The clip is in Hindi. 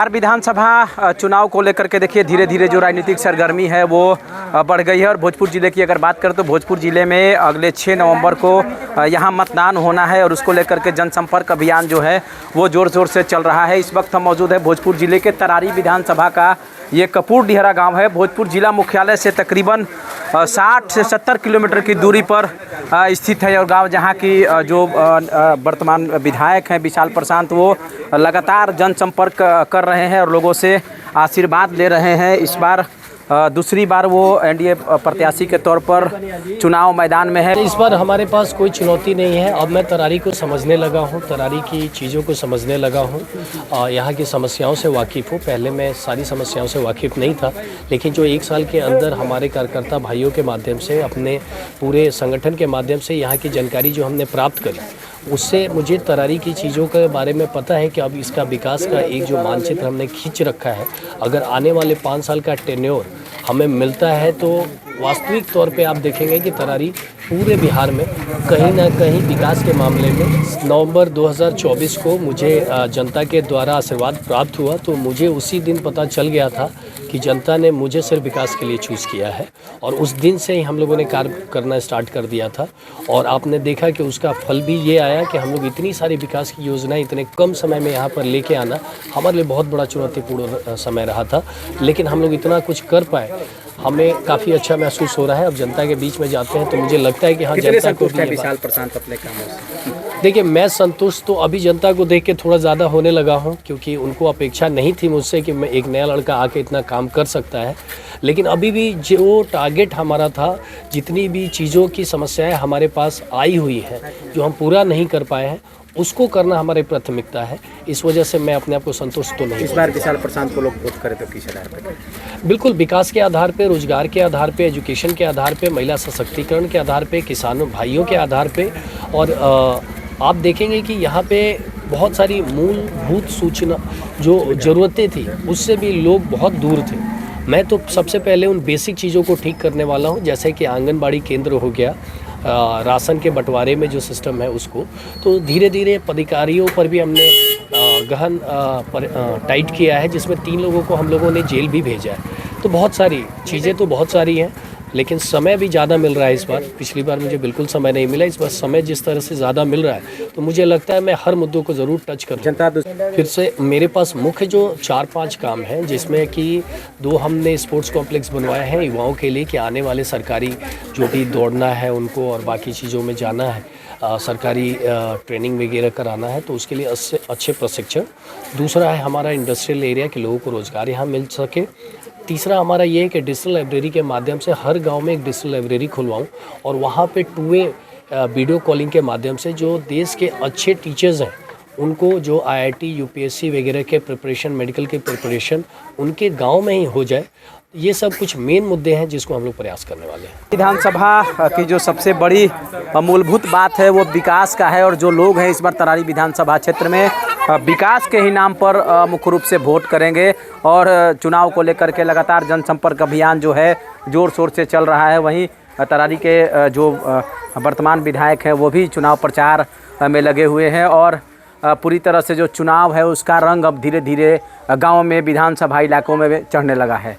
विधानसभा चुनाव को लेकर के देखिए धीरे धीरे जो राजनीतिक सरगर्मी है वो बढ़ गई है। और भोजपुर ज़िले की अगर बात करें तो भोजपुर ज़िले में अगले 6 नवंबर को यहाँ मतदान होना है और उसको लेकर के जनसंपर्क अभियान जो है वो ज़ोर शोर से चल रहा है। इस वक्त हम मौजूद है भोजपुर ज़िले के तरारी विधानसभा का ये कपूर डिहरा गाँव है। भोजपुर ज़िला मुख्यालय से तकरीबन 60 से 70 किलोमीटर की दूरी पर स्थित है। और गांव जहां की जो वर्तमान विधायक हैं विशाल प्रशांत वो लगातार जनसंपर्क कर रहे हैं और लोगों से आशीर्वाद ले रहे हैं। इस बार दूसरी बार वो एनडीए प्रत्याशी के तौर पर चुनाव मैदान में है। इस बार हमारे पास कोई चुनौती नहीं है। अब मैं तरारी को समझने लगा हूँ, तरारी की चीज़ों को समझने लगा हूँ, यहाँ की समस्याओं से वाकिफ़ हूँ। पहले मैं सारी समस्याओं से वाकिफ़ नहीं था, लेकिन जो 1 साल के अंदर हमारे कार्यकर्ता भाइयों के माध्यम से, अपने पूरे संगठन के माध्यम से यहाँ की जानकारी जो हमने प्राप्त करी, उससे मुझे तरारी की चीज़ों के बारे में पता है कि अब इसका विकास का एक जो मानचित्र हमने खींच रखा है, अगर आने वाले 5 साल का टेन्योर हमें मिलता है तो वास्तविक तौर पे आप देखेंगे कि तरारी पूरे बिहार में कहीं ना कहीं विकास के मामले में नवंबर 2024 को मुझे जनता के द्वारा आशीर्वाद प्राप्त हुआ, तो मुझे उसी दिन पता चल गया था कि जनता ने मुझे सिर्फ विकास के लिए चूज़ किया है। और उस दिन से ही हम लोगों ने कार्य करना स्टार्ट कर दिया था और आपने देखा कि उसका फल भी ये आया कि हम लोग इतनी सारी विकास की योजनाएं इतने कम समय में यहाँ पर लेके आना हमारे लिए बहुत बड़ा चुनौतीपूर्ण समय रहा था, लेकिन हम लोग इतना कुछ कर पाए, हमें काफ़ी अच्छा महसूस हो रहा है। अब जनता के बीच में जाते हैं तो मुझे लगता है कि हाँ, जनता को भी विशाल प्रशांत अपने कामों से। देखिए, मैं संतुष्ट तो अभी जनता को देख के थोड़ा ज़्यादा होने लगा हूँ, क्योंकि उनको अपेक्षा नहीं थी मुझसे कि मैं एक नया लड़का आके इतना काम कर सकता है। लेकिन अभी भी जो टारगेट हमारा था, जितनी भी चीज़ों की समस्याएं हमारे पास आई हुई है जो हम पूरा नहीं कर पाए हैं, उसको करना हमारी प्राथमिकता है। इस वजह से मैं अपने आप को संतुष्ट तो नहीं। इस बार विशाल प्रशांत को लोग वोट करें तो किस आधार पर? बिल्कुल विकास के आधार पे, रोजगार के आधार पे, एजुकेशन के आधार पे, महिला सशक्तिकरण के आधार पे, किसानों भाइयों के आधार पे। और आप देखेंगे कि यहाँ पे बहुत सारी मूलभूत सूचना जो ज़रूरतें थी उससे भी लोग बहुत दूर थे। मैं तो सबसे पहले उन बेसिक चीज़ों को ठीक करने वाला हूँ, जैसे कि आंगनबाड़ी केंद्र हो गया, राशन के बंटवारे में जो सिस्टम है उसको, तो धीरे धीरे पदाधिकारियों पर भी हमने गहन टाइट किया है, जिसमें 3 लोगों को हम लोगों ने जेल भी भेजा है। तो बहुत सारी चीज़ें तो बहुत सारी हैं, लेकिन समय भी ज़्यादा मिल रहा है इस बार। पिछली बार मुझे बिल्कुल समय नहीं मिला, इस बार समय जिस तरह से ज़्यादा मिल रहा है तो मुझे लगता है मैं हर मुद्दों को ज़रूर टच करूँ। जनता फिर से मेरे पास मुख्य जो 4-5 काम हैं, जिसमें कि 2 हमने स्पोर्ट्स कॉम्प्लेक्स बनवाए हैं युवाओं के लिए कि आने वाले सरकारी जो भी दौड़ना है उनको और बाकी चीज़ों में जाना है, सरकारी ट्रेनिंग वगैरह कराना है, तो उसके लिए अच्छे प्रशिक्षण। दूसरा है हमारा इंडस्ट्रियल एरिया के लोगों को रोज़गार यहाँ मिल सके। तीसरा हमारा ये है कि डिजिटल लाइब्रेरी के माध्यम से हर गांव में एक डिजिटल लाइब्रेरी खुलवाऊं और वहाँ पे 2 वीडियो कॉलिंग के माध्यम से जो देश के अच्छे टीचर्स हैं उनको, जो आईआईटी यूपीएससी वगैरह के प्रिपरेशन, मेडिकल के प्रिपरेशन उनके गांव में ही हो जाए। ये सब कुछ मेन मुद्दे हैं जिसको हम लोग प्रयास करने वाले हैं। विधानसभा की जो सबसे बड़ी मूलभूत बात है वो विकास का है और जो लोग हैं इस बार तरारी विधानसभा क्षेत्र में विकास के ही नाम पर मुख्य रूप से वोट करेंगे। और चुनाव को लेकर के लगातार जनसंपर्क अभियान जो है ज़ोर शोर से चल रहा है। वहीं तरारी के जो वर्तमान विधायक हैं वो भी चुनाव प्रचार में लगे हुए हैं और पूरी तरह से जो चुनाव है उसका रंग अब धीरे धीरे गाँव में, विधानसभा इलाकों में चढ़ने लगा है।